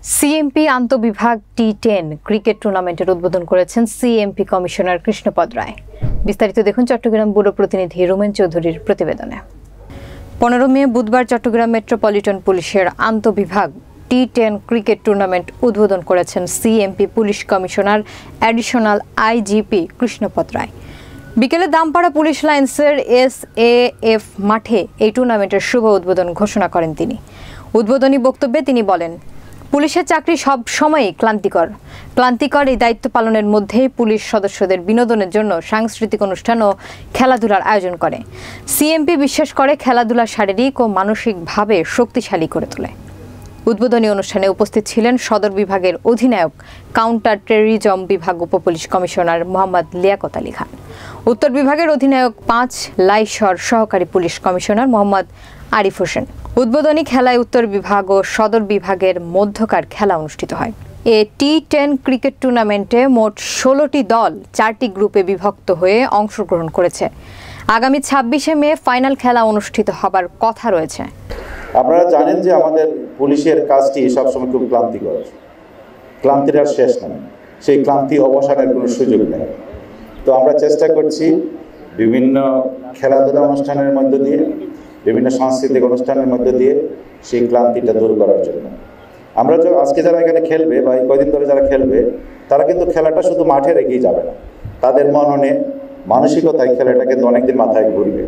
CMP আন্তঃবিভাগ টি10 cricket টুর্নামেন্টের উদ্বোধন করেছেন সিএমপি কমিশনার কৃষ্ণপদ রায়। বিস্তারিত দেখুন চট্টগ্রাম ব্যুরো প্রতিনিধি রোমেন চৌধুরীর প্রতিবেদনে। 15 মে বুধবার চট্টগ্রাম মেট্রোপলিটন পুলিশের আন্তঃবিভাগ টি10 ক্রিকেট টুর্নামেন্ট উদ্বোধন করেছেন CMP police commissioner additional IGP Krishnapada Roy. বিকেলে দামপাড়া পুলিশ লাইন্সের SAF মাঠে এই টুর্নামেন্টের শুভ উদ্বোধন ঘোষণা করেন তিনি। উদ্বোধনী বক্তব্যে তিনি বলেন, পুলিশের চাকরি সব সময়ই ক্লান্তিকর এই দায়িত্ব পালনের মধ্যেই পুলিশ সদস্যদের বিনোদনের জন্য সাংস্কৃতিক অনুষ্ঠান ও খেলাধুলার আয়োজন করে। সিএমপি বিশ্বাস করে খেলাধুলা শারীরিক ও মানসিকভাবে শক্তিশালী করে তোলে। উদ্বোধনী অনুষ্ঠানে উপস্থিত ছিলেন সদর বিভাগের অধিনায়ক কাউন্টার টেররিজম বিভাগ উপপুলিশ কমিশনার মোহাম্মদ লিয়াকত আলী খান, উত্তর বিভাগের অধিনায়ক 5 লাইশর সহকারী পুলিশ কমিশনার মোহাম্মদ আরিফ হোসেন। উদ্বোধনী খেলায় উত্তর বিভাগ ও সদর বিভাগের মধ্যকার খেলা অনুষ্ঠিত হয়। এই টি10 ক্রিকেট টুর্নামেন্টে মোট 16টি দল 4টি গ্রুপে বিভক্ত হয়ে অংশগ্রহণ করেছে। আগামী 26শে মে ফাইনাল খেলা অনুষ্ঠিত হবার কথা রয়েছে। আপনারা জানেন যে আমাদের পুলিশের কাজটি সবসময় খুব ক্লান্তিকর, ক্লান্তির আর শেষ নেই, সেই ক্লান্তি অবসানের কোনো সুযোগ নেই। তো আমরা চেষ্টা করছি বিভিন্ন খেলাধুলা অনুষ্ঠানের মধ্য দিয়ে, বিভিন্ন সাংস্কৃতিক অনুষ্ঠানের মধ্য দিয়ে সেই ক্লান্তিটা দূর করার জন্য। আমরা আজকে যারা এখানে খেলবে বা এই কয়দিন ধরে যারা খেলবে, তারা কিন্তু খেলাটা শুধু মাঠে রেখেই যাবে না, তাদের মননে মানসিকতায় খেলাটা কিন্তু অনেকদিন মাথায় ঘুরবে।